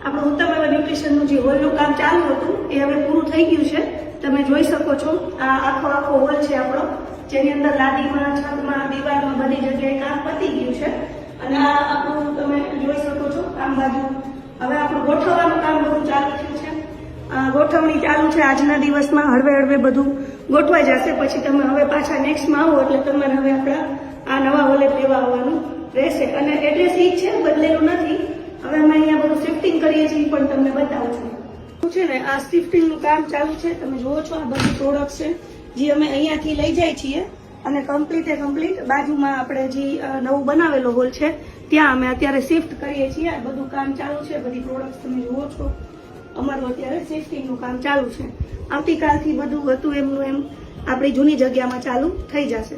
આપણું ઉત્તમ એવા ન્યુટ્રિશનનું જે હોલનું કામ ચાલુ હતું એ હવે પૂરું થઈ ગયું છે. તમે જોઈ શકો છો આ આખો હોલ છે આપણો, જેની અંદર લાદીમાં, છતમાં, દિવાલમાં બધી જગ્યાએ કામ પતી ગયું છે. અને આ આપણું તમે જોઈ શકો છો આમ બાજુ હવે આપણું ગોઠવવાનું કામ બધું ચાલુ થયું છે. ગોઠવણી ચાલુ છે. આજના દિવસમાં હળવે હળવે બધું ગોઠવાઈ જશે. પછી તમે હવે પાછા નેક્સ્ટમાં આવો એટલે તમારે હવે આપણા આ નવા હોલે લેવા આવવાનું રહેશે. અને એડ્રેસ એ જ છે, બદલેલું નથી. હવે અમે અહીંયા બધું શિફ્ટિંગ કરીએ છીએ પણ તમને બતાવું છું છે ને. આ શિફ્ટિંગનું કામ ચાલુ છે. તમે જુઓ છો આ બધી પ્રોડક્ટ છે જે અમે અહીંયાથી લઈ જાય છીએ અને કમ્પ્લીટ બાજુમાં આપણે જે નવું બનાવેલો હોલ છે ત્યાં અમે અત્યારે શિફ્ટ કરીએ છીએ. આ બધું કામ ચાલુ છે. બધી પ્રોડક્ટ તમે જુઓ છો. અમારું અત્યારે શિફ્ટિંગનું કામ ચાલુ છે. આવતીકાલથી બધું હતું એમનું એમ આપણી જૂની જગ્યામાં ચાલુ થઈ જશે.